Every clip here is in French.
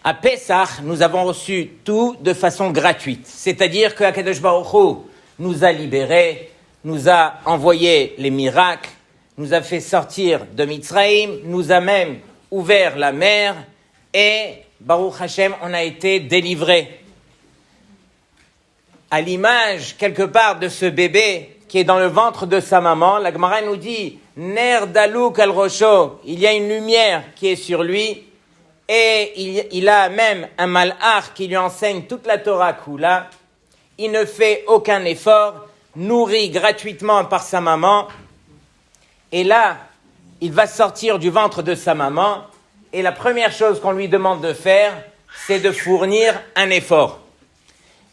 À Pessah, nous avons reçu tout de façon gratuite. C'est-à-dire que Akadosh Baruch Hu nous a libérés, nous a envoyé les miracles, nous a fait sortir de Mitzrayim, nous a même ouvert la mer et, Baruch Hashem, on a été délivrés. À l'image, quelque part, de ce bébé qui est dans le ventre de sa maman, la Gemara nous dit « Ner dalouk al rosho » il y a une lumière qui est sur lui et il a même un malach qui lui enseigne toute la Torah Kula. Il ne fait aucun effort, nourri gratuitement par sa maman. Et là, il va sortir du ventre de sa maman et la première chose qu'on lui demande de faire, c'est de fournir un effort.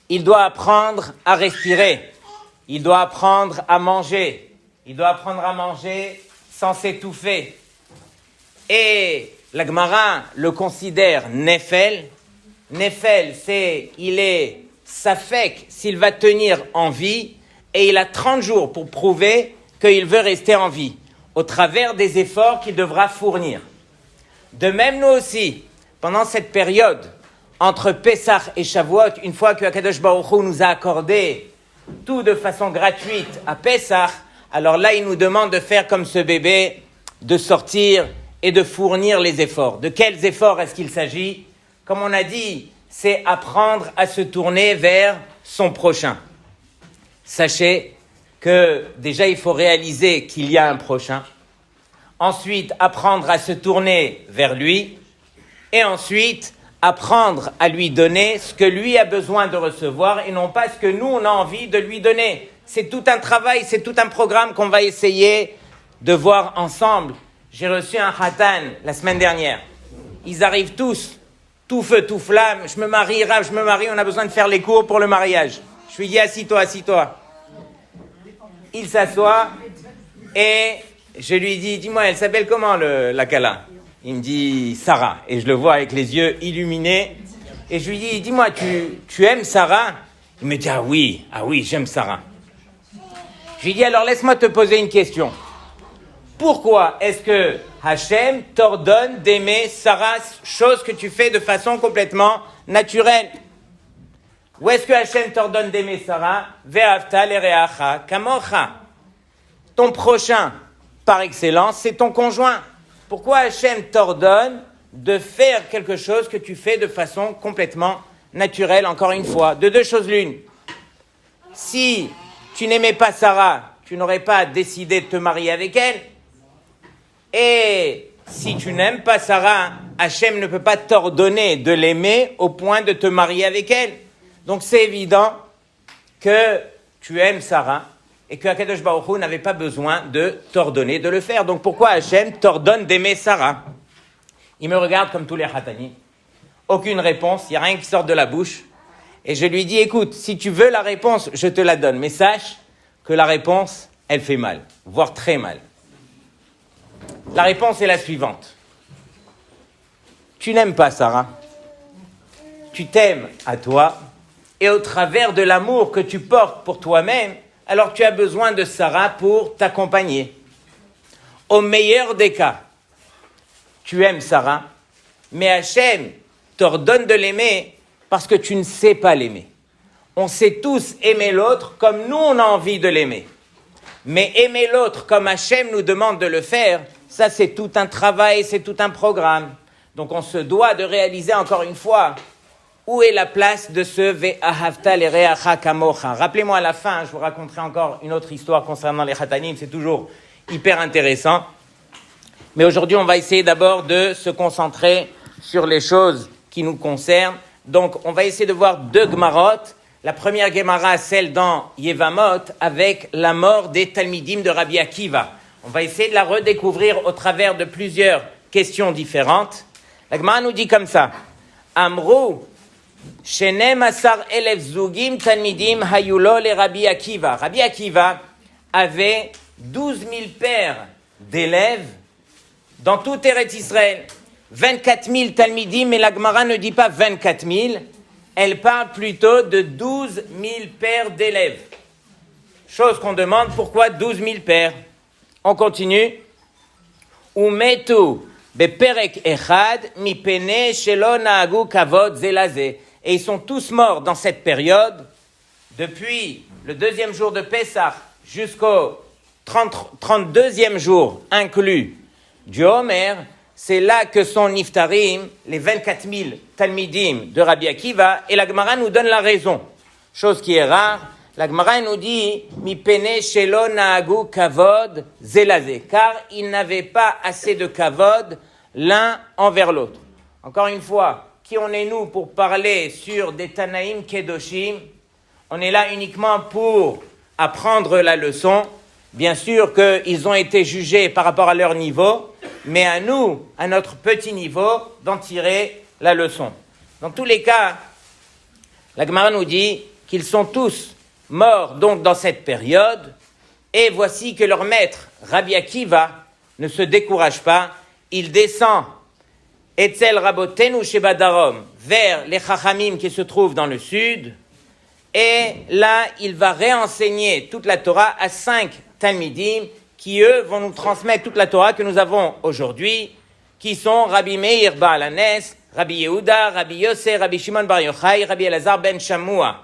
Il doit apprendre à respirer, il doit apprendre à manger, il doit apprendre à manger sans s'étouffer. Et la Gemara le considère Nefel. Nefel, il est safek s'il va tenir en vie et il a 30 jours pour prouver qu'il veut rester en vie au travers des efforts qu'il devra fournir. De même, nous aussi, pendant cette période, entre Pessah et Shavuot, une fois que Akadosh Baruch Hu nous a accordé tout de façon gratuite à Pessah, alors là, il nous demande de faire comme ce bébé, de sortir et de fournir les efforts. De quels efforts est-ce qu'il s'agit? Comme on a dit, c'est apprendre à se tourner vers son prochain. Sachez que déjà, il faut réaliser qu'il y a un prochain. Ensuite, apprendre à se tourner vers lui. Et ensuite, apprendre à lui donner ce que lui a besoin de recevoir et non pas ce que nous, on a envie de lui donner. C'est tout un travail, c'est tout un programme qu'on va essayer de voir ensemble. J'ai reçu un khatan la semaine dernière. Ils arrivent tous, tout feu, tout flamme. Je me marie, on a besoin de faire les cours pour le mariage. Je lui dis, assis-toi. Il s'assoit et je lui dis, dis-moi, elle s'appelle comment la Kala? Il me dit Sarah, et je le vois avec les yeux illuminés. Et je lui dis, dis-moi, tu aimes Sarah? Il me dit, ah oui, j'aime Sarah. Je lui dis, alors laisse-moi te poser une question. Pourquoi est-ce que Hachem t'ordonne d'aimer Sarah, chose que tu fais de façon complètement naturelle? Où est-ce que Hachem t'ordonne d'aimer Sarah? Ve'afta l'ereacha kamocha. Ton prochain, par excellence, c'est ton conjoint. Pourquoi Hachem t'ordonne de faire quelque chose que tu fais de façon complètement naturelle, encore une fois? De deux choses l'une. Si tu n'aimais pas Sarah, tu n'aurais pas décidé de te marier avec elle. Et si tu n'aimes pas Sarah, Hachem ne peut pas t'ordonner de l'aimer au point de te marier avec elle. Donc c'est évident que tu aimes Sarah et que Akadosh Baruch Hu n'avait pas besoin de t'ordonner de le faire. Donc pourquoi Hachem t'ordonne d'aimer Sarah? Il me regarde comme tous les khatanim. Aucune réponse, il n'y a rien qui sort de la bouche. Et je lui dis, écoute, si tu veux la réponse, je te la donne. Mais sache que la réponse, elle fait mal, voire très mal. La réponse est la suivante. Tu n'aimes pas Sarah. Tu t'aimes à toi. Et au travers de l'amour que tu portes pour toi-même, alors tu as besoin de Sarah pour t'accompagner. Au meilleur des cas, tu aimes Sarah, mais Hachem t'ordonne de l'aimer parce que tu ne sais pas l'aimer. On sait tous aimer l'autre comme nous on a envie de l'aimer. Mais aimer l'autre comme Hachem nous demande de le faire, ça c'est tout un travail, c'est tout un programme. Donc on se doit de réaliser encore une fois où est la place de ce Ve'ahavta l'ereacha kamocha. Rappelez-moi à la fin, je vous raconterai encore une autre histoire concernant les khatanim, c'est toujours hyper intéressant. Mais aujourd'hui, on va essayer d'abord de se concentrer sur les choses qui nous concernent. Donc, on va essayer de voir deux Gemarot. La première Gemara, celle dans Yevamot, avec la mort des Talmidim de Rabbi Akiva. On va essayer de la redécouvrir au travers de plusieurs questions différentes. La Gemara nous dit comme ça. Amrou, Shenem Asar Elef Zugim Talmidim Hayulo le Rabbi Akiva. Rabbi Akiva avait 12 000 paires d'élèves dans tout Eretz Israël. 24 000 Talmidim, mais la Gemara ne dit pas 24 000. Elle parle plutôt de 12 000 paires d'élèves. Chose qu'on demande, pourquoi 12 000 paires? On continue. Umetu beperek echad mipene shelo naagu kavod zelaze. Et ils sont tous morts dans cette période, depuis le deuxième jour de Pessah jusqu'au 32e jour inclus du Homer. C'est là que sont niftarim, les 24 000 talmidim de Rabbi Akiva, et la Gemara nous donne la raison. Chose qui est rare, la Gemara nous dit « Mipene shelo naagu kavod zelaze » car ils n'avaient pas assez de kavod l'un envers l'autre. Encore une fois, qui on est nous pour parler sur des Tanaïm Kedoshim? On est là uniquement pour apprendre la leçon. Bien sûr qu'ils ont été jugés par rapport à leur niveau, mais à nous, à notre petit niveau, d'en tirer la leçon. Dans tous les cas, la Gemara nous dit qu'ils sont tous morts donc dans cette période, et voici que leur maître, Rabbi Akiva, ne se décourage pas, il descend Etzel Rabotenu Sheba Darom, vers les Chachamim qui se trouvent dans le sud, et là, il va réenseigner toute la Torah à 5 Talmidim qui, eux, vont nous transmettre toute la Torah que nous avons aujourd'hui, qui sont Rabbi Meir Baal Hanes, Rabbi Yehuda, Rabbi Yosef, Rabbi Shimon Bar Yochai, Rabbi Elazar ben Shamua.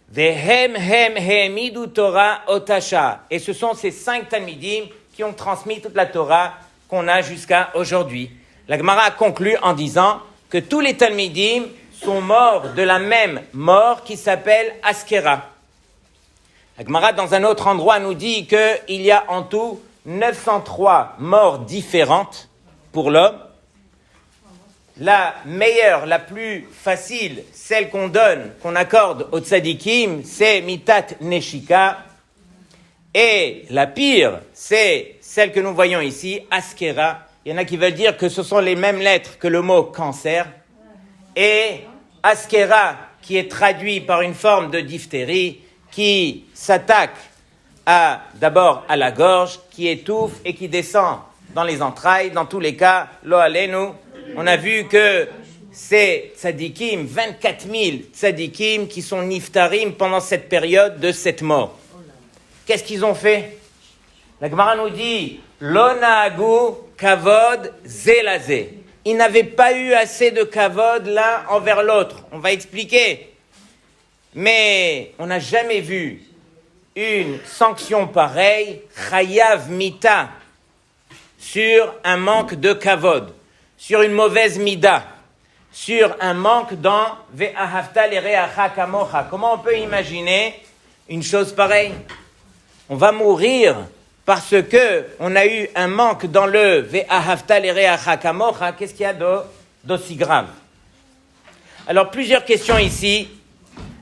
Vehem hem hemidu Torah otasha. Et ce sont ces 5 Talmidim qui ont transmis toute la Torah qu'on a jusqu'à aujourd'hui. La Gemara conclut en disant que tous les Talmidim sont morts de la même mort qui s'appelle Askera. La Gemara, dans un autre endroit, nous dit qu'il y a en tout 903 morts différentes pour l'homme. La meilleure, la plus facile, celle qu'on donne, qu'on accorde aux tzadikim, c'est Mitat Neshika. Et la pire, c'est celle que nous voyons ici, Askera. Il y en a qui veulent dire que ce sont les mêmes lettres que le mot cancer. Et Askera, qui est traduit par une forme de diphtérie, qui s'attaque d'abord à la gorge, qui étouffe et qui descend dans les entrailles. Dans tous les cas, lo alenu, on a vu que ces tzadikim, 24 000 tzadikim qui sont niftarim pendant cette période de cette mort. Qu'est-ce qu'ils ont fait? La Gemara nous dit lo naagu kavod zelaze. Ils n'avaient pas eu assez de kavod l'un envers l'autre. On va expliquer. Mais on n'a jamais vu une sanction pareille, chayav mita, sur un manque de kavod, sur une mauvaise mida, sur un manque dans ve'ahavta l'ereacha kamocha. Comment on peut imaginer une chose pareille? On va mourir parce que on a eu un manque dans le ve'ahavta l'ereacha kamocha. Qu'est-ce qu'il y a d'aussi grave? Alors, plusieurs questions ici.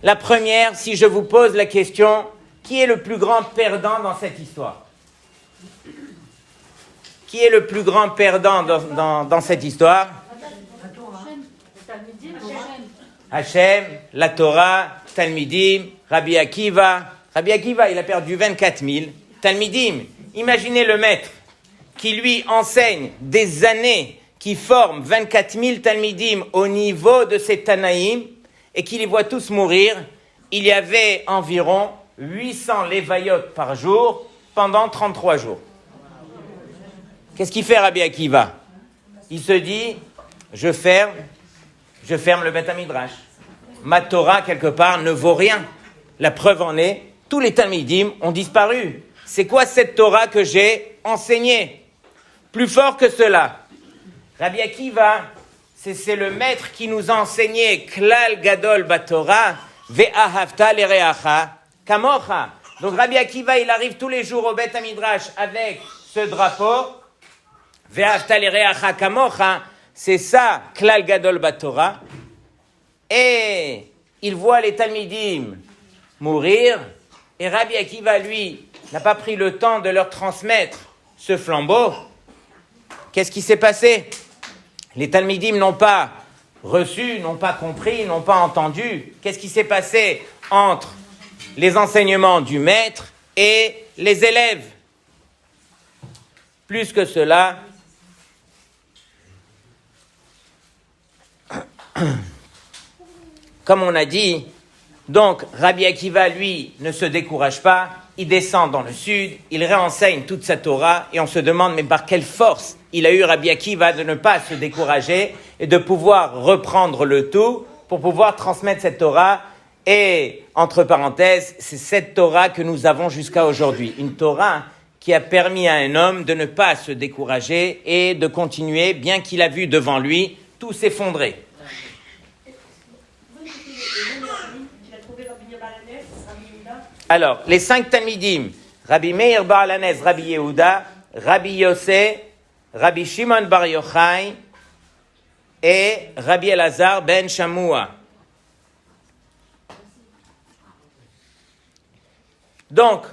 La première, si je vous pose la question, qui est le plus grand perdant dans cette histoire? Qui est le plus grand perdant dans cette histoire? Hachem, la Torah, Talmidim, Rabbi Akiva. Rabbi Akiva, il a perdu 24 000. Talmidim, imaginez le maître qui lui enseigne des années, qui forme 24 000 Talmidim au niveau de ces Tanaïm, et qui les voit tous mourir. Il y avait environ 800 lévayot par jour pendant 33 jours. Qu'est-ce qu'il fait Rabbi Akiva? Il se dit, je ferme le Beth Midrash. Ma Torah, quelque part, ne vaut rien. La preuve en est, tous les Talmidim ont disparu. C'est quoi cette Torah que j'ai enseignée? Plus fort que cela. Rabbi Akiva, c'est le maître qui nous a enseigné Klal Gadol Batorah, Ve'ahavta l'ereacha kamocha. Donc Rabbi Akiva, il arrive tous les jours au Beth Midrash avec ce drapeau, Ve'ahavta l'ereacha kamocha, c'est ça, Klal Gadol Batorah. Et il voit les Talmidim mourir, et Rabbi Akiva, lui, n'a pas pris le temps de leur transmettre ce flambeau. Qu'est-ce qui s'est passé? Les Talmidim n'ont pas reçu, n'ont pas compris, n'ont pas entendu. Qu'est-ce qui s'est passé entre les enseignements du maître et les élèves? Plus que cela, comme on a dit, donc Rabbi Akiva, lui, ne se décourage pas. il descend dans le sud, il réenseigne toute sa Torah, et on se demande, mais par quelle force il a eu Rabbi Akiva de ne pas se décourager et de pouvoir reprendre le tout pour pouvoir transmettre cette Torah. Et, entre parenthèses, c'est cette Torah que nous avons jusqu'à aujourd'hui. Une Torah qui a permis à un homme de ne pas se décourager et de continuer, bien qu'il a vu devant lui tout s'effondrer. Alors, les 5 Talmidim, Rabbi Meir bar Alanez, Rabbi Yehuda, Rabbi Yossé, Rabbi Shimon bar Yochai et Rabbi Elazar ben Shamoua. Donc,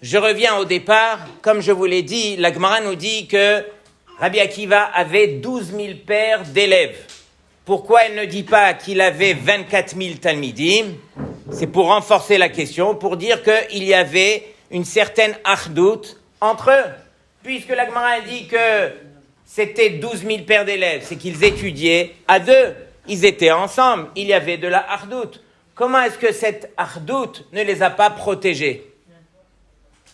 je reviens au départ. Comme je vous l'ai dit, la Gemara nous dit que Rabbi Akiva avait 12 000 paires d'élèves. Pourquoi elle ne dit pas qu'il avait 24 000 Talmidim? C'est pour renforcer la question, pour dire qu'il y avait une certaine achdout entre eux. Puisque la Gemara dit que c'était 12 000 paires d'élèves, c'est qu'ils étudiaient à deux. Ils étaient ensemble, il y avait de la achdout. Comment est-ce que cette achdout ne les a pas protégés?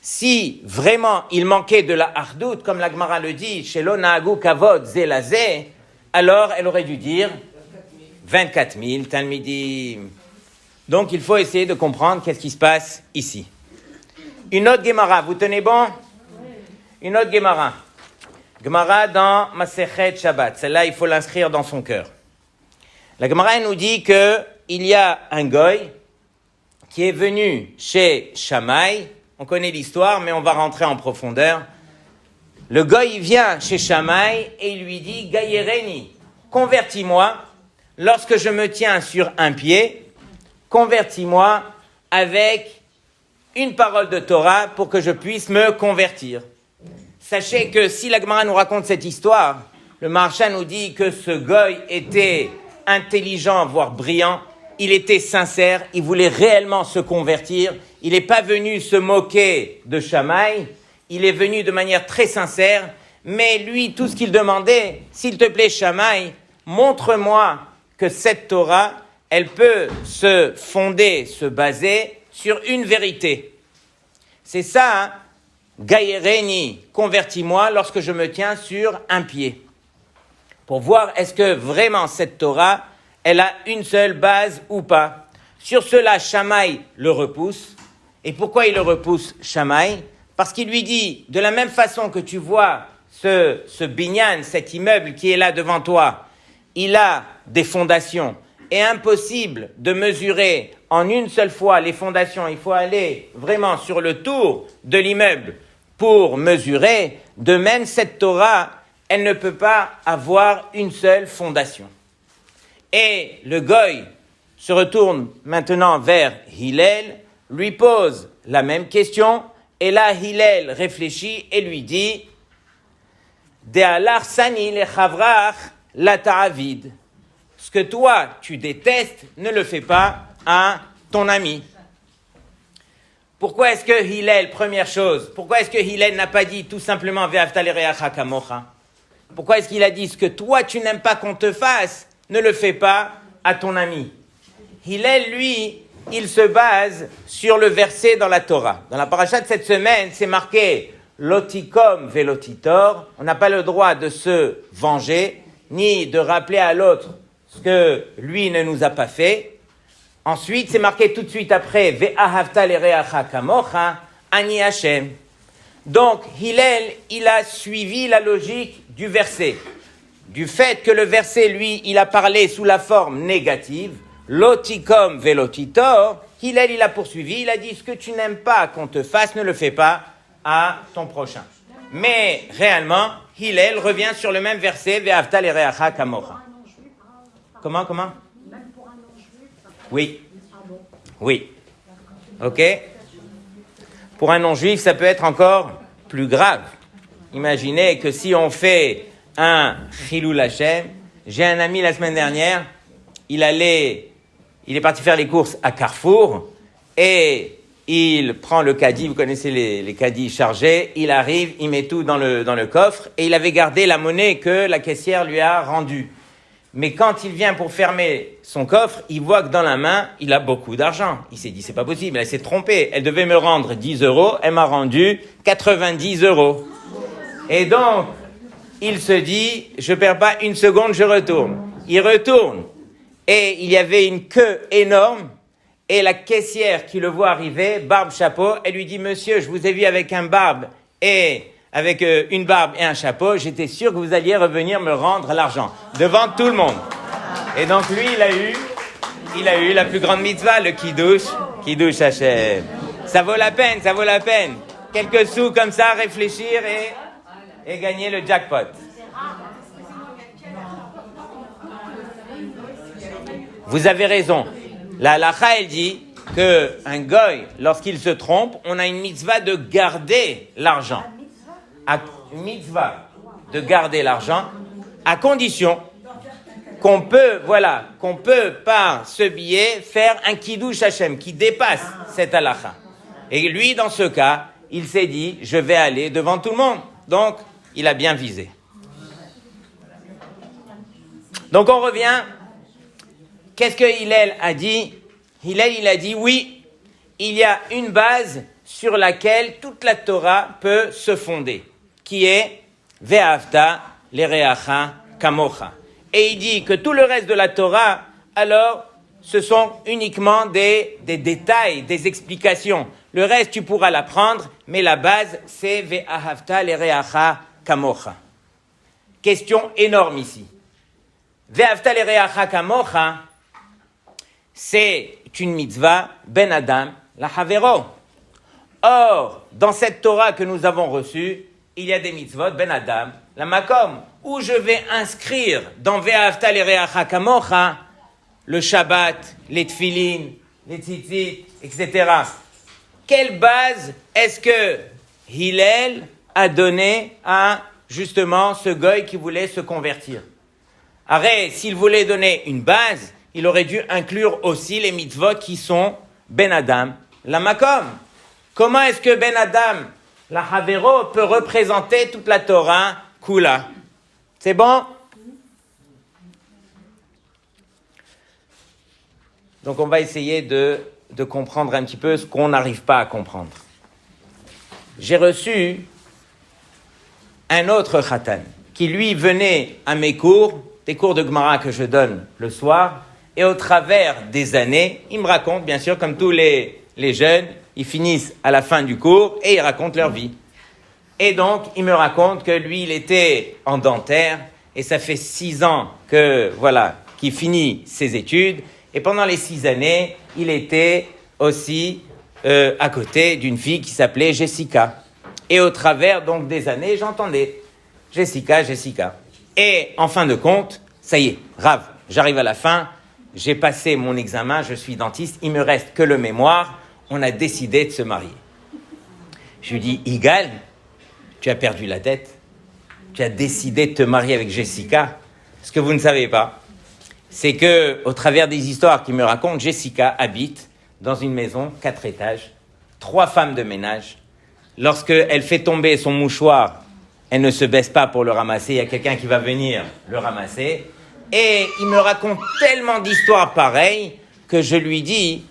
Si vraiment il manquait de la achdout, comme la Gemara le dit, chez l'onahagu kavod zelazé, alors elle aurait dû dire 24 000 Talmidim. Donc il faut essayer de comprendre qu'est-ce qui se passe ici. Une autre Gemara, vous tenez bon? Une autre Gemara. Gemara dans Masechet Shabbat. Celle-là, il faut l'inscrire dans son cœur. La Gemara nous dit qu'il y a un goy qui est venu chez Shammai. On connaît l'histoire, mais on va rentrer en profondeur. Le goy vient chez Shammai et il lui dit « Gayereni, convertis-moi lorsque je me tiens sur un pied. Convertis-moi avec une parole de Torah pour que je puisse me convertir. » Sachez que si la Gemara nous raconte cette histoire, le Maharsha nous dit que ce goy était intelligent, voire brillant. Il était sincère, il voulait réellement se convertir. Il n'est pas venu se moquer de Shammai, il est venu de manière très sincère. Mais lui, tout ce qu'il demandait, s'il te plaît Shammai, montre-moi que cette Torah, elle peut se fonder, se baser sur une vérité. C'est ça, hein? Gayereni, convertis-moi lorsque je me tiens sur un pied. Pour voir est-ce que vraiment cette Torah, elle a une seule base ou pas. Sur cela, Shammai le repousse. Et pourquoi il le repousse, Shammai? Parce qu'il lui dit, de la même façon que tu vois ce binyan, cet immeuble qui est là devant toi, il a des fondations. Et impossible de mesurer en une seule fois les fondations. Il faut aller vraiment sur le tour de l'immeuble pour mesurer. De même, cette Torah, elle ne peut pas avoir une seule fondation. Et le goy se retourne maintenant vers Hillel, lui pose la même question, et là Hillel réfléchit et lui dit « De'alar sani lechavrach la ta'avid » Ce que toi, tu détestes, ne le fais pas à ton ami. Pourquoi est-ce que Hillel, première chose, pourquoi est-ce que Hillel n'a pas dit tout simplement « Ve'avta l'ereacha kamocha » Pourquoi est-ce qu'il a dit « Ce que toi, tu n'aimes pas qu'on te fasse, ne le fais pas à ton ami » Hillel, lui, il se base sur le verset dans la Torah. Dans la paracha de cette semaine, c'est marqué « Lotikom velotitor » On n'a pas le droit de se venger, ni de rappeler à l'autre ce que lui ne nous a pas fait. Ensuite, c'est marqué tout de suite après « Ve'ahavta l'ereacha kamocha ani Hashem ». Donc, Hillel, il a suivi la logique du verset. Du fait que le verset, lui, il a parlé sous la forme négative, « Lotikom velotitor », Hillel, il a poursuivi, il a dit « Ce que tu n'aimes pas qu'on te fasse, ne le fais pas à ton prochain ». Mais, réellement, Hillel revient sur le même verset « Ve'ahavta l'ereacha kamocha ». Comment? Même pour un non-juif? Oui. Ah bon? Oui. Ok? Pour un non-juif, ça peut être encore plus grave. Imaginez que si on fait un Chilul Hashem, j'ai un ami la semaine dernière, il est parti faire les courses à Carrefour et il prend le caddie, vous connaissez les caddies chargés, il arrive, il met tout dans le coffre et il avait gardé la monnaie que la caissière lui a rendue. Mais quand il vient pour fermer son coffre, il voit que dans la main, il a beaucoup d'argent. Il s'est dit, c'est pas possible, elle s'est trompée. Elle devait me rendre 10 euros, elle m'a rendu 90 euros. Et donc, il se dit, je perds pas une seconde, je retourne. Il retourne. Et il y avait une queue énorme. Et la caissière qui le voit arriver, barbe, chapeau, elle lui dit, monsieur, je vous ai vu avec un barbe et avec une barbe et un chapeau, j'étais sûr que vous alliez revenir me rendre l'argent devant tout le monde. Et donc lui, il a eu la plus grande mitzvah, le Kiddush Hashem. Ça vaut la peine. Quelques sous comme ça, réfléchir et gagner le jackpot. Vous avez raison. La halakha, elle dit qu'un goy, lorsqu'il se trompe, on a une mitzvah de garder l'argent. Une mitzvah de garder l'argent, à condition qu'on peut par ce billet faire un kiddush Hashem qui dépasse cette halakha. Et lui, dans ce cas, il s'est dit, je vais aller devant tout le monde. Donc, il a bien visé. Donc, on revient. Qu'est-ce que Hillel a dit? Hillel, il a dit, oui, il y a une base sur laquelle toute la Torah peut se fonder, qui est Ve'ahavta l'ereacha kamocha. Et il dit que tout le reste de la Torah, alors, ce sont uniquement des détails, des explications. Le reste, tu pourras l'apprendre, mais la base, c'est Ve'ahavta l'ereacha kamocha. Question énorme ici. Ve'ahavta l'ereacha kamocha, c'est une mitzvah ben Adam la Havero. Or, dans cette Torah que nous avons reçue, il y a des mitzvot ben Adam la Makom, où je vais inscrire dans Ve'ahavta l'ereacha kamocha le Shabbat, les Tfilin, les Tzitzit, etc. Quelle base est-ce que Hillel a donné à justement ce goy qui voulait se convertir? Arrête, s'il voulait donner une base, il aurait dû inclure aussi les mitzvot qui sont Ben Adam, la Makom. Comment est-ce que Ben Adam, la Havero, peut représenter toute la Torah Kula? C'est bon? Donc on va essayer de comprendre un petit peu ce qu'on n'arrive pas à comprendre. J'ai reçu un autre Khatan qui lui venait à mes cours, des cours de Gemara que je donne le soir, et au travers des années, il me raconte, bien sûr, comme tous les jeunes, ils finissent à la fin du cours et ils racontent leur vie. Et donc, il me raconte que lui, il était en dentaire et ça fait 6 ans qu'il finit ses études. Et pendant les 6 années, il était aussi à côté d'une fille qui s'appelait Jessica. Et au travers donc des années, j'entendais Jessica. Et en fin de compte, ça y est, Rav, j'arrive à la fin. J'ai passé mon examen, je suis dentiste, il me reste que le mémoire, on a décidé de se marier. Je lui dis, Igal, tu as perdu la tête, tu as décidé de te marier avec Jessica. Ce que vous ne savez pas, c'est que, au travers des histoires qu'il me raconte, Jessica habite dans une maison, 4 étages, 3 femmes de ménage. Lorsqu'elle fait tomber son mouchoir, elle ne se baisse pas pour le ramasser, il y a quelqu'un qui va venir le ramasser. Et il me raconte tellement d'histoires pareilles que je lui dis,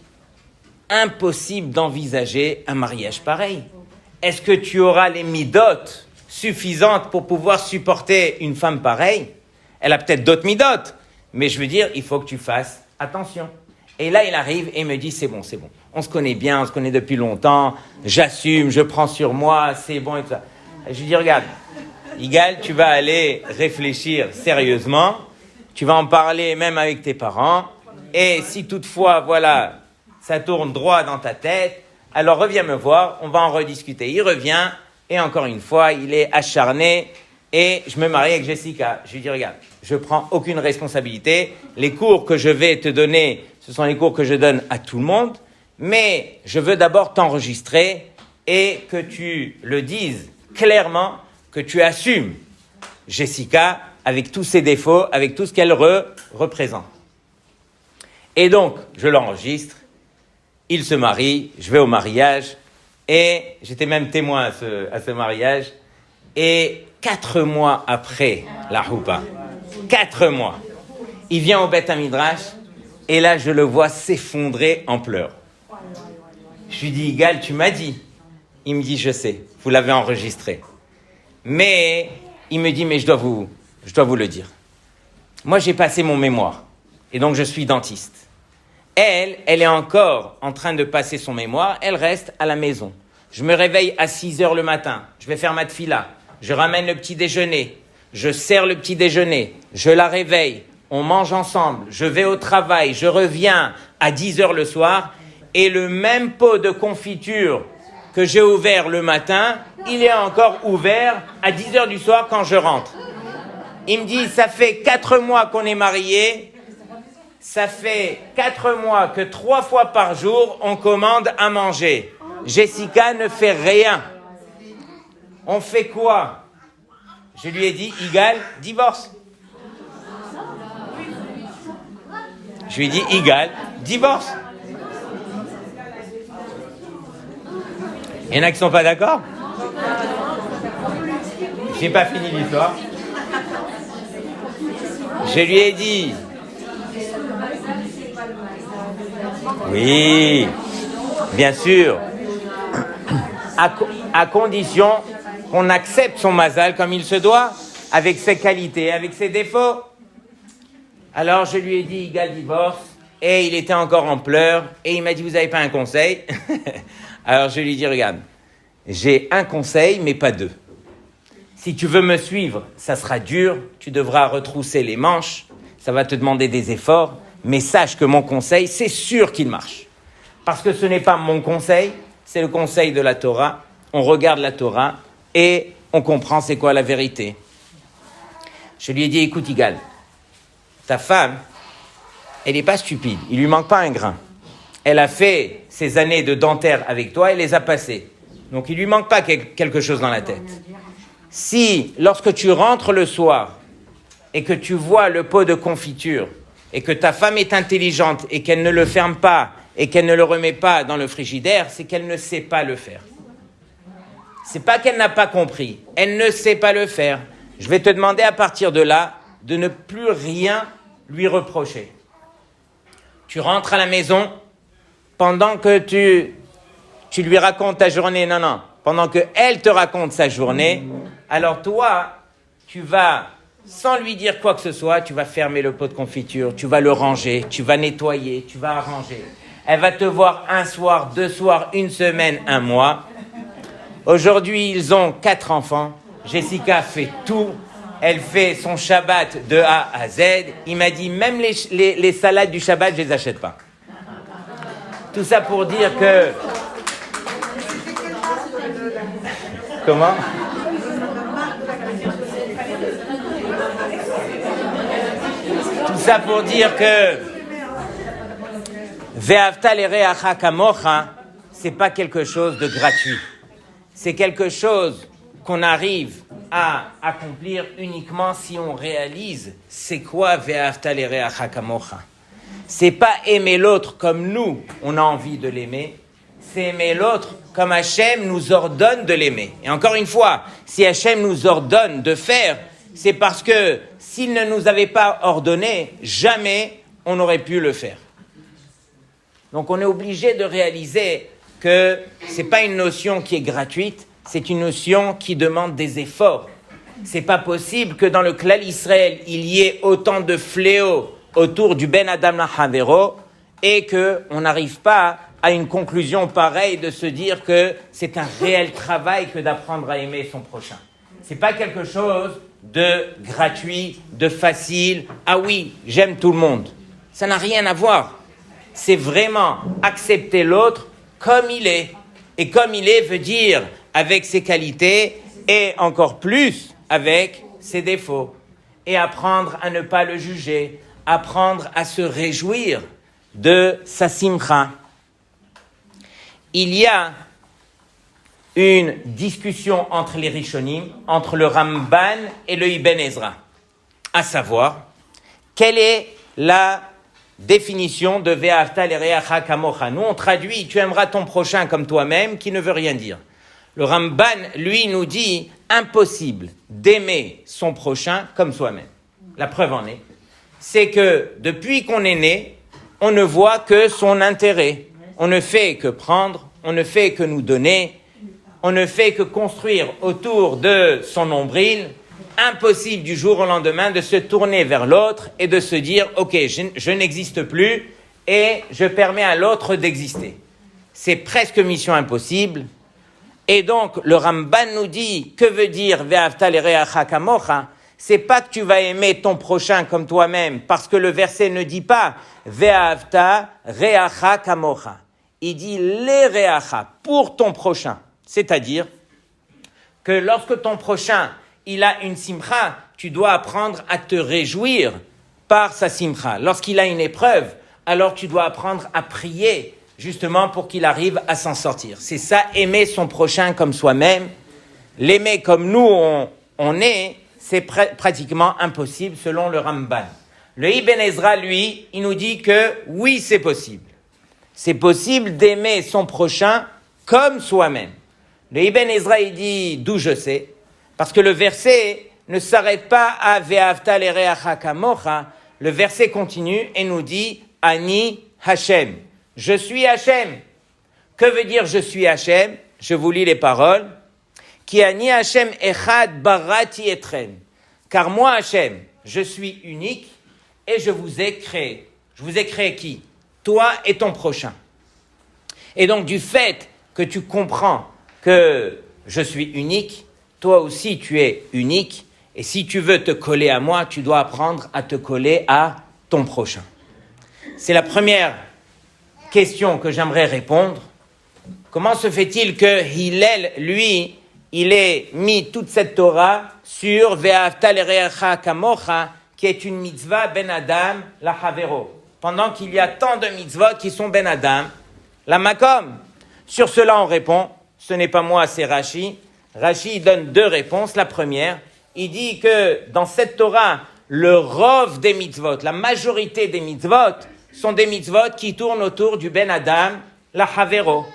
impossible d'envisager un mariage pareil. Est-ce que tu auras les midotes suffisantes pour pouvoir supporter une femme pareille? Elle a peut-être d'autres midotes, mais je veux dire, il faut que tu fasses attention. Et là, il arrive et me dit, c'est bon. On se connaît bien, on se connaît depuis longtemps, j'assume, je prends sur moi, c'est bon et tout ça. Et je lui dis, regarde, Igal, tu vas aller réfléchir sérieusement. Tu vas en parler même avec tes parents. Et si toutefois, ça tourne droit dans ta tête, alors reviens me voir, on va en rediscuter. Il revient, et encore une fois, il est acharné, et je me marie avec Jessica. Je lui dis, regarde, je prends aucune responsabilité. Les cours que je vais te donner, ce sont les cours que je donne à tout le monde, mais je veux d'abord t'enregistrer et que tu le dises clairement, que tu assumes Jessica avec tous ses défauts, avec tout ce qu'elle représente. Et donc, je l'enregistre, il se marie, je vais au mariage, et j'étais même témoin à ce mariage, et 4 mois après la Houpa, 4 mois, il vient au Beth Midrash, et là, je le vois s'effondrer en pleurs. Je lui dis, Igal, tu m'as dit. Il me dit, je sais, vous l'avez enregistré. Mais, il me dit, mais je dois vous le dire. Moi, j'ai passé mon mémoire, et donc je suis dentiste. Elle est encore en train de passer son mémoire, elle reste à la maison. Je me réveille à 6 heures le matin, je vais faire ma tfila, je ramène le petit déjeuner, je sers le petit déjeuner, je la réveille, on mange ensemble, je vais au travail, je reviens à 10 heures le soir, et le même pot de confiture que j'ai ouvert le matin, il est encore ouvert à 10 heures du soir quand je rentre. Il me dit, ça fait 4 mois qu'on est mariés, ça fait 4 mois que 3 fois par jour, on commande à manger. Jessica ne fait rien. On fait quoi? Je lui ai dit, Igal, divorce. Je lui ai dit, Igal, divorce. Il y en a qui ne sont pas d'accord? J'ai pas fini l'histoire. Je lui ai dit, oui, bien sûr, à condition qu'on accepte son mazal comme il se doit, avec ses qualités, avec ses défauts. Alors je lui ai dit, Igal divorce, et il était encore en pleurs, et il m'a dit, vous n'avez pas un conseil? Alors je lui ai dit, regarde, j'ai un conseil, mais pas 2. Si tu veux me suivre, ça sera dur, tu devras retrousser les manches, ça va te demander des efforts, mais sache que mon conseil, c'est sûr qu'il marche. Parce que ce n'est pas mon conseil, c'est le conseil de la Torah. On regarde la Torah et on comprend c'est quoi la vérité. Je lui ai dit, écoute Igal, ta femme, elle n'est pas stupide, il lui manque pas un grain. Elle a fait ses années de dentaire avec toi, elle les a passées. Donc il lui manque pas quelque chose dans la tête. Si, lorsque tu rentres le soir et que tu vois le pot de confiture et que ta femme est intelligente et qu'elle ne le ferme pas et qu'elle ne le remet pas dans le frigidaire, c'est qu'elle ne sait pas le faire. C'est pas qu'elle n'a pas compris, elle ne sait pas le faire. Je vais te demander à partir de là de ne plus rien lui reprocher. Tu rentres à la maison, pendant que tu lui racontes ta journée, pendant qu'elle te raconte sa journée, alors toi, tu vas, sans lui dire quoi que ce soit, tu vas fermer le pot de confiture, tu vas le ranger, tu vas nettoyer, tu vas arranger. Elle va te voir un soir, 2 soirs, 1 semaine, 1 mois. Aujourd'hui, ils ont 4 enfants. Jessica fait tout. Elle fait son Shabbat de A à Z. Il m'a dit, même les salades du Shabbat, je ne les achète pas. Tout ça pour dire que... Comment? Tout ça pour dire que Ve'avta l'ereacha kamocha, c'est pas quelque chose de gratuit. C'est quelque chose qu'on arrive à accomplir uniquement si on réalise c'est quoi Ve'avta l'ereacha kamocha. C'est pas aimer l'autre comme nous, on a envie de l'aimer. C'est aimer l'autre comme Hachem nous ordonne de l'aimer. Et encore une fois, si Hachem nous ordonne de faire, c'est parce que s'il ne nous avait pas ordonné, jamais on n'aurait pu le faire. Donc on est obligé de réaliser que ce n'est pas une notion qui est gratuite, c'est une notion qui demande des efforts. Ce n'est pas possible que dans le Klal Israël, il y ait autant de fléaux autour du Ben Adam Lahavero et qu'on n'arrive pas à une conclusion pareille de se dire que c'est un réel travail que d'apprendre à aimer son prochain. Ce n'est pas quelque chose de gratuit, de facile. Ah oui, j'aime tout le monde. Ça n'a rien à voir. C'est vraiment accepter l'autre comme il est. Et comme il est veut dire avec ses qualités et encore plus avec ses défauts. Et apprendre à ne pas le juger, apprendre à se réjouir de sa simcha. Il y a une discussion entre les Rishonim, entre le Ramban et le Ibn Ezra, à savoir, quelle est la définition de Ve'avta l'ereacha kamocha. Nous, on traduit « tu aimeras ton prochain comme toi-même » qui ne veut rien dire. Le Ramban, lui, nous dit « impossible d'aimer son prochain comme soi-même ». La preuve en est c'est que depuis qu'on est né, on ne voit que son intérêt. On ne fait que prendre, on ne fait que nous donner, on ne fait que construire autour de son nombril. Impossible du jour au lendemain de se tourner vers l'autre et de se dire « Ok, je n'existe plus et je permets à l'autre d'exister ». C'est presque mission impossible. Et donc, le Ramban nous dit, que veut dire « Ve'avta l'ereacha kamocha » C'est pas que tu vas aimer ton prochain comme toi-même, parce que le verset ne dit pas « Ve'avta reacha kamocha ». Il dit « l'ereacha » pour ton prochain. C'est-à-dire que lorsque ton prochain, il a une simcha, tu dois apprendre à te réjouir par sa simcha. Lorsqu'il a une épreuve, alors tu dois apprendre à prier justement pour qu'il arrive à s'en sortir. C'est ça, aimer son prochain comme soi-même. L'aimer comme nous, on est, c'est pratiquement impossible selon le Ramban. Le Ibn Ezra, lui, il nous dit que oui, c'est possible. C'est possible d'aimer son prochain comme soi-même. Le Ibn Ezra, il dit, d'où je sais, parce que le verset ne s'arrête pas à Ve'avta l'ereacha kamocha. Le verset continue et nous dit Ani Hashem. Je suis Hashem. Que veut dire je suis Hashem? Je vous lis les paroles. Ki Ani Hashem echad barati etren. Car moi Hashem, je suis unique et je vous ai créé. Je vous ai créé qui? Toi et ton prochain. Et donc du fait que tu comprends que je suis unique, toi aussi tu es unique, et si tu veux te coller à moi, tu dois apprendre à te coller à ton prochain. C'est la première question que j'aimerais répondre. Comment se fait-il que Hillel, lui, il ait mis toute cette Torah sur Ve'avta l'ereacha kamocha, qui est une mitzvah ben Adam la Havero, pendant qu'il y a tant de mitzvot qui sont ben Adam la Makom? Sur cela, on répond, ce n'est pas moi, c'est Rashi. Rashi donne deux réponses. La première, il dit que dans cette Torah, le rov des mitzvot, la majorité des mitzvot, sont des mitzvot qui tournent autour du Ben Adam, la Havero.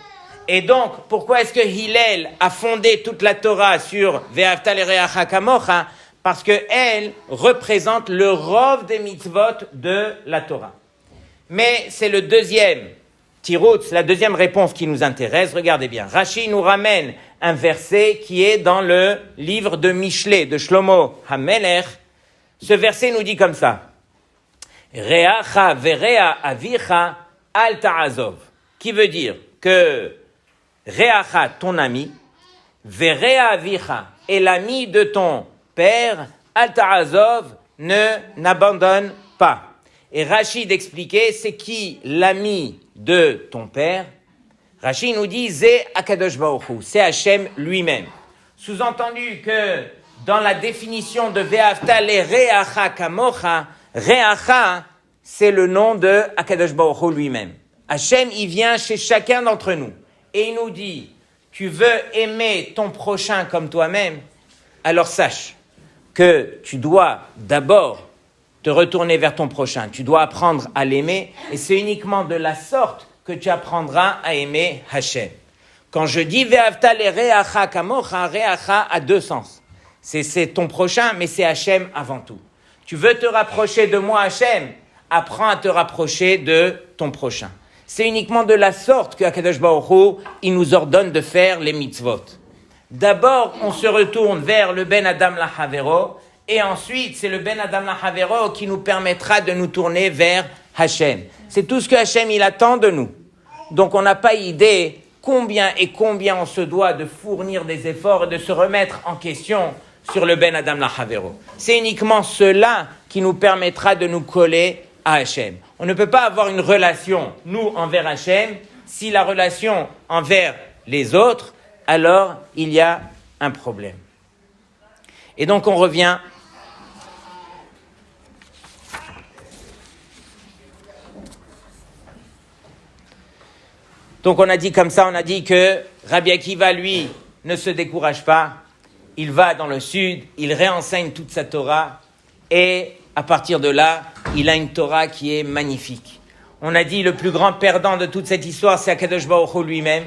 Et donc, pourquoi est-ce que Hillel a fondé toute la Torah sur Ve'avta l'ereacha kamocha? Parce qu'elle représente le rov des mitzvot de la Torah. Mais c'est le deuxième Tiroutz, la deuxième réponse qui nous intéresse. Regardez bien, Rashi nous ramène un verset qui est dans le livre de Mishlé, de Shlomo HaMelech. Ce verset nous dit comme ça. Reacha verea avicha al ta'azov. Qui veut dire que Reacha, ton ami, verea avicha, est l'ami de ton père, al ta'azov, n'abandonne pas. Et Rachid expliquait, c'est qui l'ami de ton père? Rachid nous dit, Zé Akadosh Baruch Hu, c'est Hachem lui-même. Sous-entendu que dans la définition de Ve'avta l'ereacha kamocha, Reacha, c'est le nom de Akadosh Baruch Hu lui-même. Hachem, il vient chez chacun d'entre nous et il nous dit, tu veux aimer ton prochain comme toi-même, alors sache que tu dois d'abord te retourner vers ton prochain. Tu dois apprendre à l'aimer et c'est uniquement de la sorte que tu apprendras à aimer Hachem. Quand je dis Ve'avta l'ereacha kamocha, Reacha a deux sens. C'est ton prochain, mais c'est Hachem avant tout. Tu veux te rapprocher de moi, Hachem, apprends à te rapprocher de ton prochain. C'est uniquement de la sorte que Akadosh Baruch Hu, il nous ordonne de faire les mitzvot. D'abord, on se retourne vers le Ben Adam la Havero, et ensuite, c'est le Ben Adam la Havero qui nous permettra de nous tourner vers Hachem. C'est tout ce que Hachem, il attend de nous. Donc, on n'a pas idée combien on se doit de fournir des efforts et de se remettre en question sur le Ben Adam la Havero. C'est uniquement cela qui nous permettra de nous coller à Hachem. On ne peut pas avoir une relation, nous, envers Hachem, si la relation envers les autres, alors il y a un problème. Et donc, on revient Donc on a dit comme ça, on a dit que Rabbi Akiva, lui, ne se décourage pas. Il va dans le sud, il réenseigne toute sa Torah et à partir de là, il a une Torah qui est magnifique. On a dit le plus grand perdant de toute cette histoire, c'est Akadosh Baruch Hu lui-même.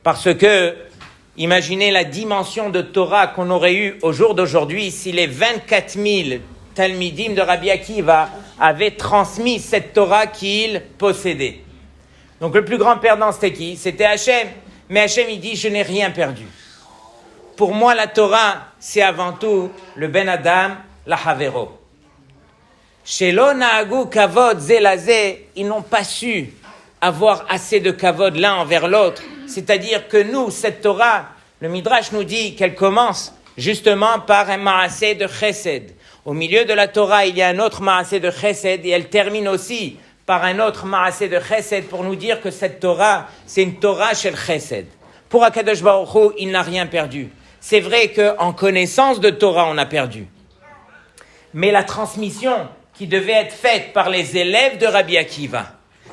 Parce que, imaginez la dimension de Torah qu'on aurait eue au jour d'aujourd'hui si les 24 000 Talmidim de Rabbi Akiva avaient transmis cette Torah qu'ils possédaient. Donc le plus grand perdant, c'était qui? C'était Hachem. Mais Hachem, il dit, je n'ai rien perdu. Pour moi, la Torah, c'est avant tout le Ben Adam, la Havero. Shelo naagu kavod zelazé, ils n'ont pas su avoir assez de kavod l'un envers l'autre. C'est-à-dire que nous, cette Torah, le Midrash nous dit qu'elle commence justement par un maasé de chesed. Au milieu de la Torah, il y a un autre maasé de chesed et elle termine aussi par un autre maasé de chesed pour nous dire que cette Torah, c'est une Torah shel chesed. Pour Akadosh Baruch Hu, il n'a rien perdu. C'est vrai qu'en connaissance de Torah, on a perdu. Mais la transmission qui devait être faite par les élèves de Rabbi Akiva,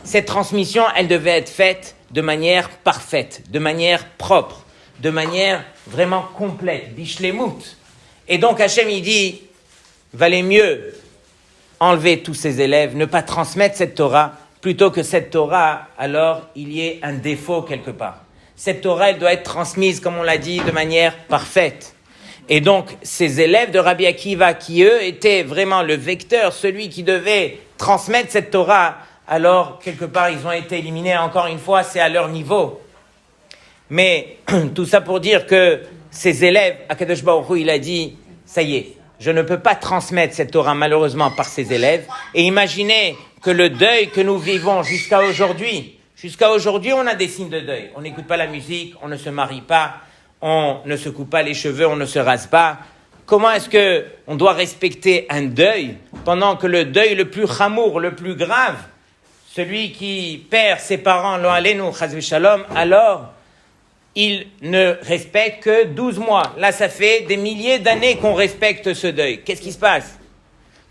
cette transmission, elle devait être faite de manière parfaite, de manière propre, de manière vraiment complète, bishlemut. Et donc Hachem, il dit, valait mieux enlever tous ces élèves, ne pas transmettre cette Torah, plutôt que cette Torah, alors il y ait un défaut quelque part. Cette Torah, elle doit être transmise, comme on l'a dit, de manière parfaite. Et donc, ces élèves de Rabbi Akiva, qui eux étaient vraiment le vecteur, celui qui devait transmettre cette Torah, alors quelque part, ils ont été éliminés. Encore une fois, c'est à leur niveau. Mais tout ça pour dire que ces élèves, Akadosh Baruch Hu, il a dit, ça y est, je ne peux pas transmettre cette Torah malheureusement par ces élèves. Et imaginez que le deuil que nous vivons jusqu'à aujourd'hui, on a des signes de deuil. On n'écoute pas la musique, on ne se marie pas, on ne se coupe pas les cheveux, on ne se rase pas. Comment est-ce que on doit respecter un deuil pendant que le deuil le plus chamour, le plus grave, celui qui perd ses parents, lo alenu, chas v'shalom, alors il ne respecte que 12 mois. Là, ça fait des milliers d'années qu'on respecte ce deuil. Qu'est-ce qui se passe?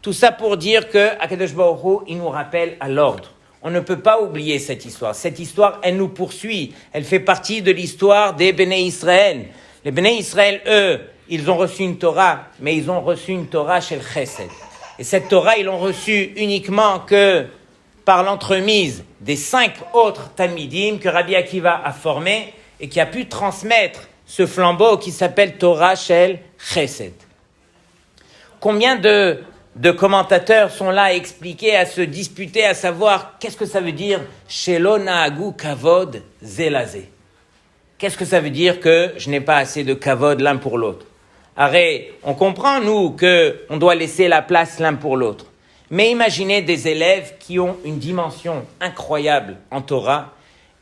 Tout ça pour dire que Akadosh Baruch Hu, il nous rappelle à l'ordre. On ne peut pas oublier cette histoire. Cette histoire, elle nous poursuit. Elle fait partie de l'histoire des Béné Israël. Les Béné Israël, eux, ils ont reçu une Torah, mais ils ont reçu une Torah chez le Chesed. Et cette Torah, ils l'ont reçue uniquement que par l'entremise des 5 autres Talmidim que Rabbi Akiva a formés et qui a pu transmettre ce flambeau qui s'appelle Torah Shel Chesed. Combien de commentateurs sont là à expliquer, à se disputer, à savoir qu'est-ce que ça veut dire Shelo naagu kavod zelazé. Qu'est-ce que ça veut dire que je n'ai pas assez de kavod l'un pour l'autre? Arrête, on comprend, nous, qu'on doit laisser la place l'un pour l'autre. Mais imaginez des élèves qui ont une dimension incroyable en Torah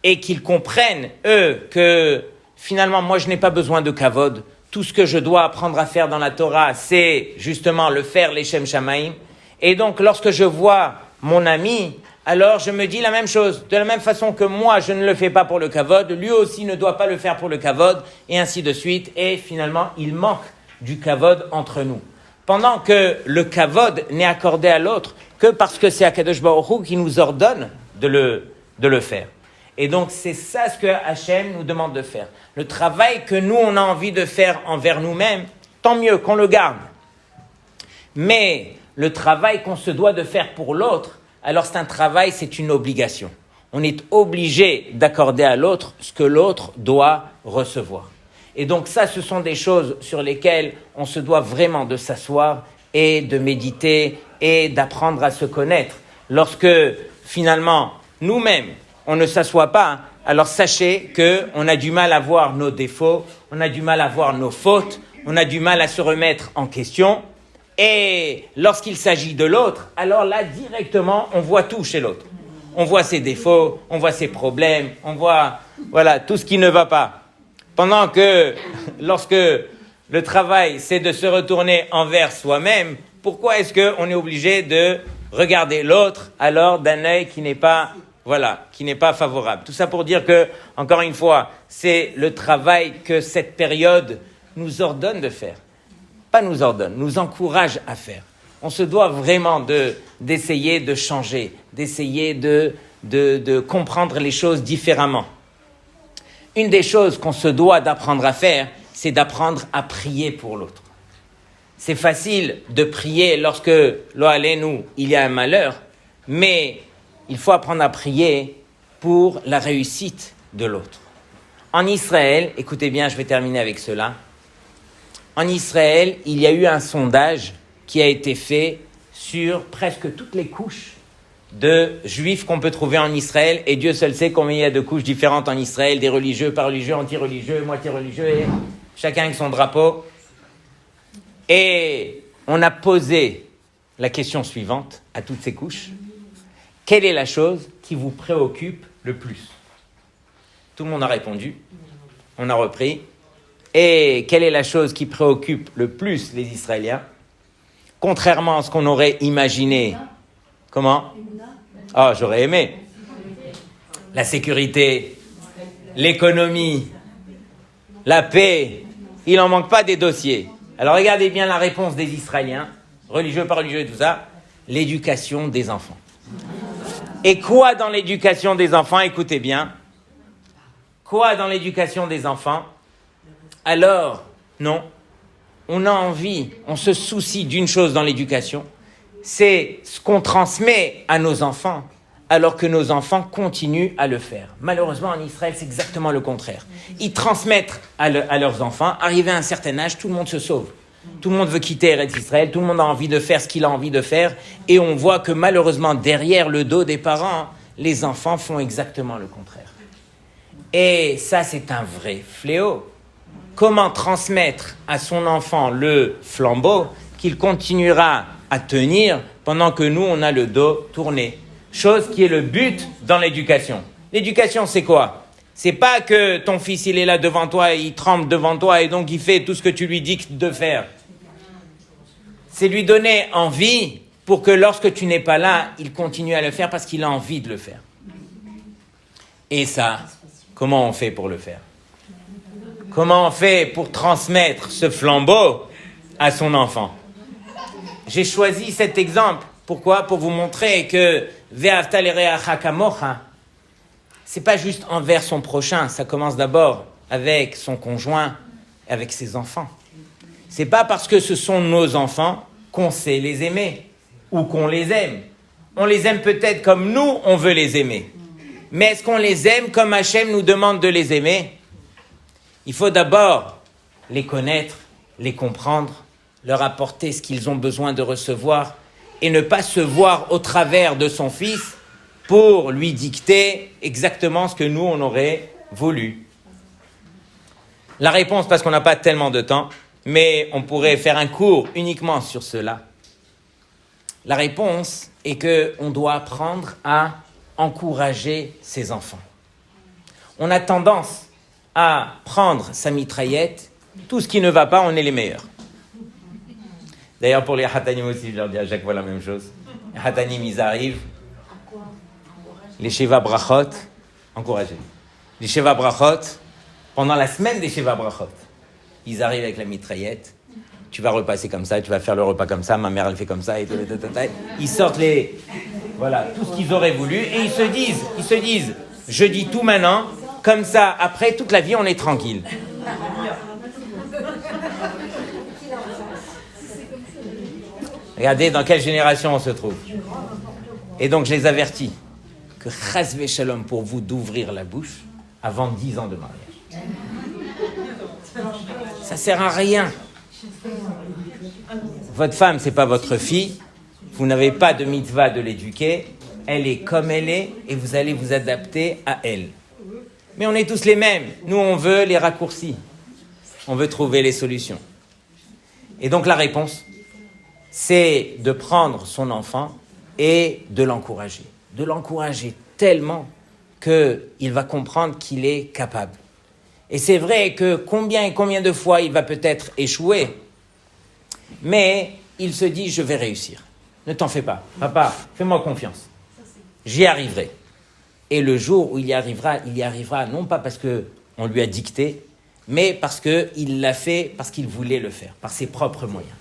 et qu'ils comprennent, eux, que finalement, moi, je n'ai pas besoin de kavod. Tout ce que je dois apprendre à faire dans la Torah, c'est justement le faire, les Shem Shamaim. Et donc, lorsque je vois mon ami, alors je me dis la même chose. De la même façon que moi, je ne le fais pas pour le kavod, lui aussi ne doit pas le faire pour le kavod, et ainsi de suite. Et finalement, il manque du kavod entre nous. Pendant que le kavod n'est accordé à l'autre que parce que c'est Akadosh Baruch Hu qui nous ordonne de le faire. Et donc, c'est ça ce que Hachem nous demande de faire. Le travail que nous, on a envie de faire envers nous-mêmes, tant mieux qu'on le garde. Mais le travail qu'on se doit de faire pour l'autre, alors c'est un travail, c'est une obligation. On est obligé d'accorder à l'autre ce que l'autre doit recevoir. Et donc ça, ce sont des choses sur lesquelles on se doit vraiment de s'asseoir et de méditer et d'apprendre à se connaître. Lorsque, finalement, nous-mêmes, on ne s'assoit pas, alors sachez qu'on a du mal à voir nos défauts, on a du mal à voir nos fautes, on a du mal à se remettre en question. Et lorsqu'il s'agit de l'autre, alors là, directement, on voit tout chez l'autre. On voit ses défauts, on voit ses problèmes, on voit tout ce qui ne va pas. Pendant que, lorsque le travail, c'est de se retourner envers soi-même, pourquoi est-ce qu'on est obligé de regarder l'autre alors d'un œil qui n'est pas favorable? Tout ça pour dire que, encore une fois, c'est le travail que cette période nous ordonne de faire. Pas nous ordonne, nous encourage à faire. On se doit vraiment d'essayer de changer, d'essayer de comprendre les choses différemment. Une des choses qu'on se doit d'apprendre à faire, c'est d'apprendre à prier pour l'autre. C'est facile de prier lorsque, lo alenu, il y a un malheur, mais il faut apprendre à prier pour la réussite de l'autre. En Israël, écoutez bien, je vais terminer avec cela. En Israël, il y a eu un sondage qui a été fait sur presque toutes les couches de juifs qu'on peut trouver en Israël. Et Dieu seul sait combien il y a de couches différentes en Israël, des religieux, pas religieux, anti-religieux, moitié religieux, et chacun avec son drapeau. Et on a posé la question suivante à toutes ces couches. Quelle est la chose qui vous préoccupe le plus? Tout le monde a répondu. On a repris. Et quelle est la chose qui préoccupe le plus les Israéliens? Contrairement à ce qu'on aurait imaginé. Comment? Ah, j'aurais aimé. La sécurité, l'économie, la paix. Il n'en manque pas des dossiers. Alors regardez bien la réponse des Israéliens, religieux, pas religieux et tout ça. L'éducation des enfants. Et quoi dans l'éducation des enfants? Écoutez bien. Quoi dans l'éducation des enfants? Alors, non. On a envie, on se soucie d'une chose dans l'éducation, c'est ce qu'on transmet à nos enfants, alors que nos enfants continuent à le faire. Malheureusement, en Israël, c'est exactement le contraire. Ils transmettent à leurs enfants, arrivé à un certain âge, tout le monde se sauve. Tout le monde veut quitter Eretz Israël, tout le monde a envie de faire ce qu'il a envie de faire, et on voit que malheureusement, derrière le dos des parents, les enfants font exactement le contraire. Et ça, c'est un vrai fléau. Comment transmettre à son enfant le flambeau qu'il continuera à tenir pendant que nous, on a le dos tourné? Chose qui est le but dans l'éducation. L'éducation, c'est quoi? C'est pas que ton fils, il est là devant toi, il tremble devant toi et donc il fait tout ce que tu lui dictes de faire. C'est lui donner envie pour que lorsque tu n'es pas là, il continue à le faire parce qu'il a envie de le faire. Et ça, comment on fait pour le faire? Comment on fait pour transmettre ce flambeau à son enfant? J'ai choisi cet exemple. Pourquoi? Pour vous montrer que Ve'avta l'ereacha kamocha, c'est pas juste envers son prochain. Ça commence d'abord avec son conjoint, avec ses enfants. C'est pas parce que ce sont nos enfants qu'on sait les aimer ou qu'on les aime. On les aime peut-être comme nous, on veut les aimer. Mais est-ce qu'on les aime comme Hachem nous demande de les aimer? Il faut d'abord les connaître, les comprendre, leur apporter ce qu'ils ont besoin de recevoir et ne pas se voir au travers de son fils pour lui dicter exactement ce que nous, on aurait voulu. La réponse, parce qu'on n'a pas tellement de temps, mais on pourrait faire un cours uniquement sur cela. La réponse est qu'on doit apprendre à encourager ses enfants. On a tendance à prendre sa mitraillette, tout ce qui ne va pas, on est les meilleurs. D'ailleurs, pour les Hatanim aussi, je leur dis à chaque fois la même chose. Les Hatanim, ils arrivent. Les Sheva Brachot, encouragés. Les Sheva Brachot, pendant la semaine des Sheva Brachot, ils arrivent avec la mitraillette. Tu vas repasser comme ça, tu vas faire le repas comme ça, ma mère elle fait comme ça, et ils sortent tout ce qu'ils auraient voulu, et ils se disent, je dis tout maintenant, comme ça, après, toute la vie, on est tranquille. Regardez dans quelle génération on se trouve. Et donc, je les avertis que chas v'shalom pour vous d'ouvrir la bouche avant 10 ans de mariage. Ça sert à rien. Votre femme, c'est pas votre fille. Vous n'avez pas de mitzvah de l'éduquer. Elle est comme elle est et vous allez vous adapter à elle. Mais on est tous les mêmes. Nous, on veut les raccourcis. On veut trouver les solutions. Et donc, la réponse, c'est de prendre son enfant et de l'encourager. De l'encourager tellement qu'il va comprendre qu'il est capable. Et c'est vrai que combien et combien de fois il va peut-être échouer, mais il se dit, je vais réussir. Ne t'en fais pas. Papa, fais-moi confiance. J'y arriverai. Et le jour où il y arrivera non pas parce qu'on lui a dicté, mais parce qu'il l'a fait, parce qu'il voulait le faire, par ses propres moyens.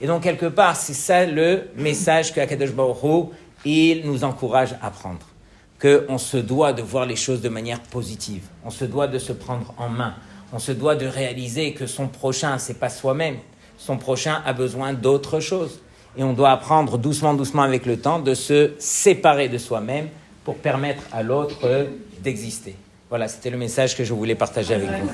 Et donc, quelque part, c'est ça le message que Akadosh Baruch Hu, il nous encourage à prendre. Qu'on se doit de voir les choses de manière positive. On se doit de se prendre en main. On se doit de réaliser que son prochain, c'est pas soi-même. Son prochain a besoin d'autre chose. Et on doit apprendre doucement, doucement avec le temps de se séparer de soi-même pour permettre à l'autre d'exister. Voilà, c'était le message que je voulais partager avec vous.